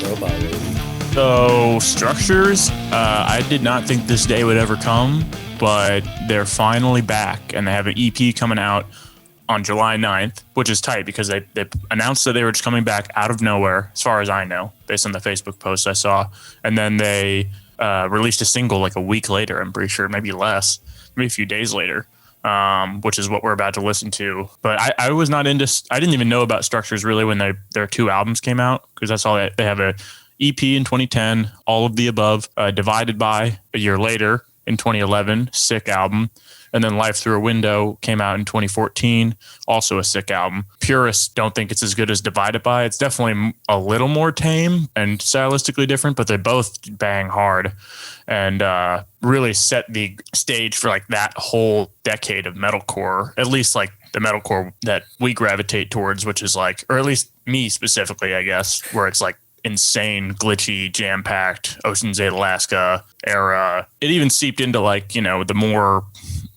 Robot lady. So, Structures, I did not think this day would ever come, but they're finally back, and they have an EP coming out on July 9th, which is tight because they announced that they were just coming back out of nowhere, as far as I know, based on the Facebook post I saw. And then they released a single like a week later, I'm pretty sure, maybe less, maybe a few days later, which is what we're about to listen to. But I was not into, I didn't even know about Structures really when their two albums came out, because I saw that they have a EP in 2010, All of the Above, Divided By a year later in 2011, sick album. And then Life Through a Window came out in 2014, also a sick album. Purists don't think it's as good as Divided By. It's definitely a little more tame and stylistically different, but they both bang hard and really set the stage for like that whole decade of metalcore, at least like the metalcore that we gravitate towards, which is like, or at least me specifically, I guess, where it's like insane, glitchy, jam-packed Ocean's 8 Alaska era. It even seeped into like, you know, the more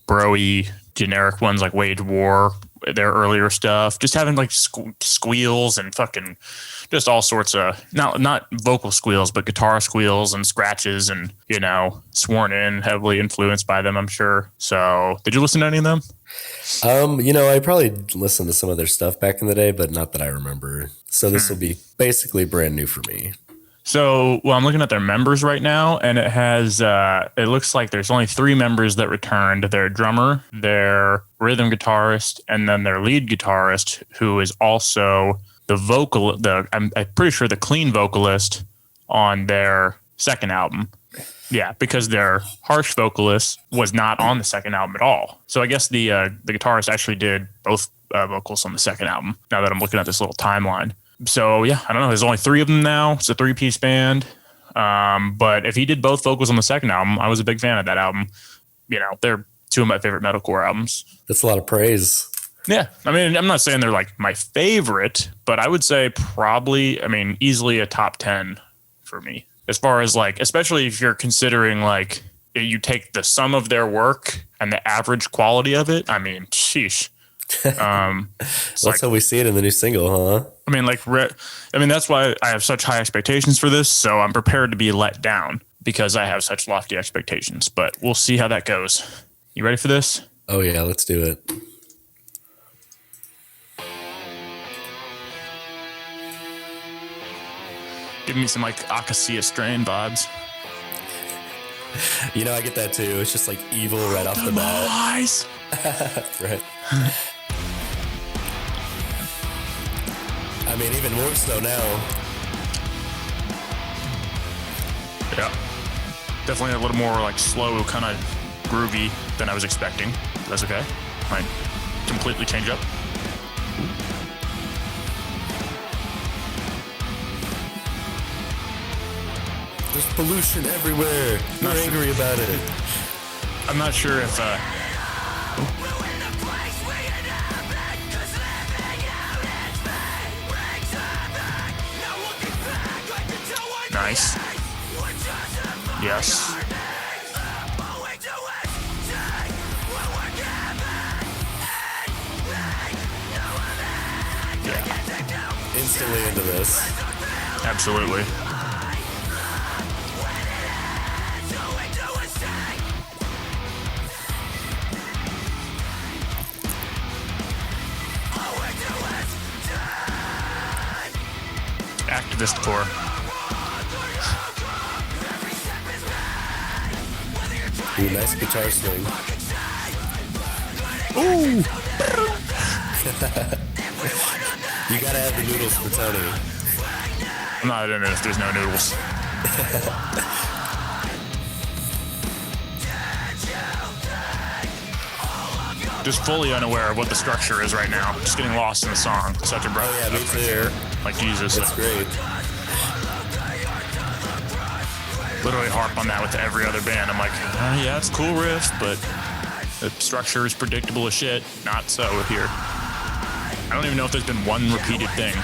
bro-y generic ones like Wage War, their earlier stuff, just having like squeals and fucking just all sorts of not vocal squeals, but guitar squeals and scratches, and, you know, Sworn In, heavily influenced by them, I'm sure. So did you listen to any of them? You know, I probably listened to some of their stuff back in the day, but not that I remember. So this will be basically brand new for me. So, well, I'm looking at their members right now, and it has, it looks like there's only 3 members that returned. Their drummer, their rhythm guitarist, and then their lead guitarist, who is also I'm pretty sure the clean vocalist on their second album. Yeah, because their harsh vocalist was not on the second album at all. So I guess the guitarist actually did both vocals on the second album, now that I'm looking at this little timeline. So, yeah, I don't know. There's only 3 of them now. It's a 3-piece band. But if he did both vocals on the second album, I was a big fan of that album. You know, they're 2 of my favorite metalcore albums. That's a lot of praise. Yeah. I mean, I'm not saying they're like my favorite, but I would say probably, I mean, easily a top 10 for me. As far as like, especially if you're considering like you take the sum of their work and the average quality of it. I mean, sheesh. That's like, how we see it in the new single, huh? I mean, like, that's why I have such high expectations for this. So I'm prepared to be let down because I have such lofty expectations. But we'll see how that goes. You ready for this? Oh yeah, let's do it. Give me some like Acacia Strain vibes. You know, I get that too. It's just like evil right off the bat. Eyes. Right. I mean, even more so now. Yeah. Definitely a little more like slow, kind of groovy than I was expecting. That's okay. Might completely change up. There's pollution everywhere. You're angry about it. I'm not sure if nice. Yes. Yeah. Instantly into this. Absolutely. Activist core. Ooh, nice guitar swing. Ooh. You gotta have the noodles for Tony. I'm not in it if there's no noodles. Just fully unaware of what the structure is right now. Just getting lost in the song. Such a breath. Oh yeah, me too. Like Jesus. That's great. Literally harp on that with every other band. I'm like, yeah, it's a cool riff, but the structure is predictable as shit. Not so here. I don't even know if there's been one repeated thing.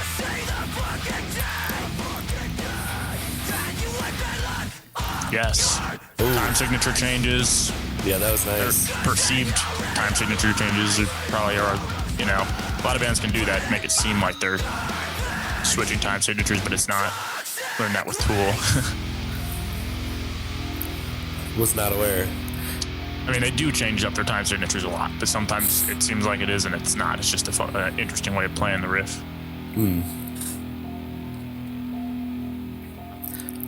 Yes. Ooh. Time signature changes. Yeah, that was nice. Perceived time signature changes probably are, you know, a lot of bands can do that, make it seem like they're switching time signatures, but it's not. Learned that with Tool. Was not aware. I mean, they do change up their time signatures a lot, but sometimes it seems like it is and it's not. It's just a fun, interesting way of playing the riff.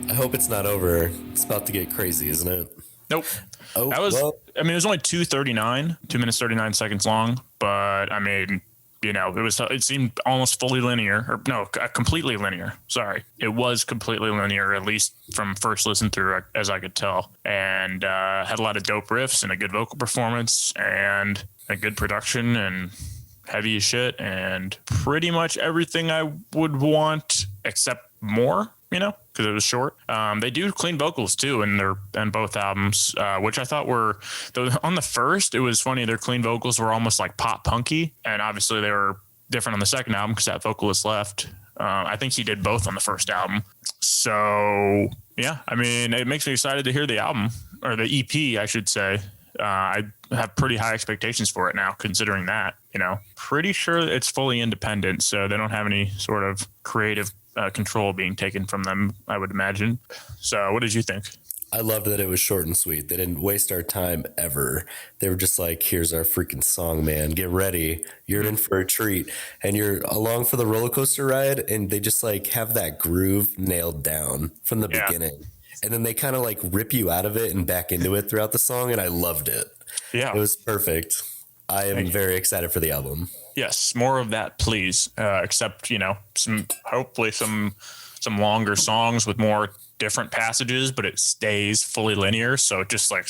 I hope it's not over. It's about to get crazy, isn't it? Nope. Oh, That was, well, I mean, it was only 2:39, 2 minutes, 39 seconds long, but I mean, you know, it seemed almost fully linear, or no, completely linear. Sorry. It was completely linear, at least from first listen through, as I could tell, and had a lot of dope riffs and a good vocal performance and a good production and heavy as shit and pretty much everything I would want except more, you know, because it was short. They do clean vocals too in both albums, which I thought were on the first. It was funny. Their clean vocals were almost like pop punky, and obviously they were different on the second album because that vocalist left. I think he did both on the first album. So yeah, I mean, it makes me excited to hear the album, or the EP, I should say. I have pretty high expectations for it now, considering that, you know, pretty sure it's fully independent, so they don't have any sort of creative control being taken from them, I would imagine. So what did you think? I loved that it was short and sweet. They didn't waste our time ever. They were just like, here's our freaking song, man. Get ready. You're in for a treat. And you're along for the roller coaster ride. And they just like have that groove nailed down from the Yeah. beginning. And then they kind of like rip you out of it and back into it throughout the song. And I loved it. Yeah. It was perfect. I am very excited for the album. Yes, more of that, please. Except, you know, hopefully some longer songs with more different passages, but it stays fully linear. So it just like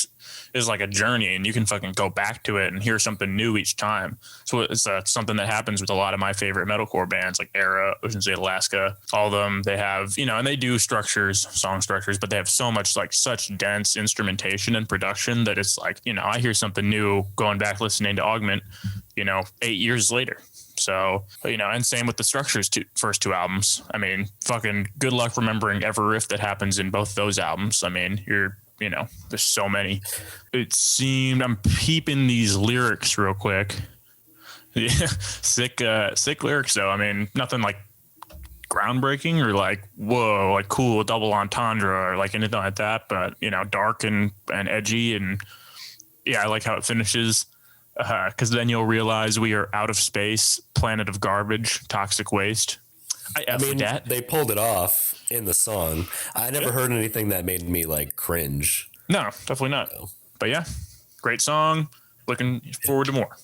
is like a journey, and you can fucking go back to it and hear something new each time. So it's something that happens with a lot of my favorite metalcore bands, like Era, Ocean's 8 Alaska. All of them, they have, you know, and they do song structures, but they have so much, like, such dense instrumentation and production that it's like, you know, I hear something new going back listening to Augment, you know, 8 years later. So, you know, and same with the Structures first two albums. I mean, fucking good luck remembering every riff that happens in both those albums. I mean, you know, there's so many. It seemed, I'm peeping these lyrics real quick. Yeah, sick lyrics though. I mean, nothing like groundbreaking or like, whoa, like cool double entendre or like anything like that. But, you know, dark and edgy. And yeah, I like how it finishes. Because then you'll realize we are out of space, planet of garbage, toxic waste. I mean, that. They pulled it off in the song. I never heard anything that made me like cringe. No, definitely not. But yeah, great song. Looking forward to more.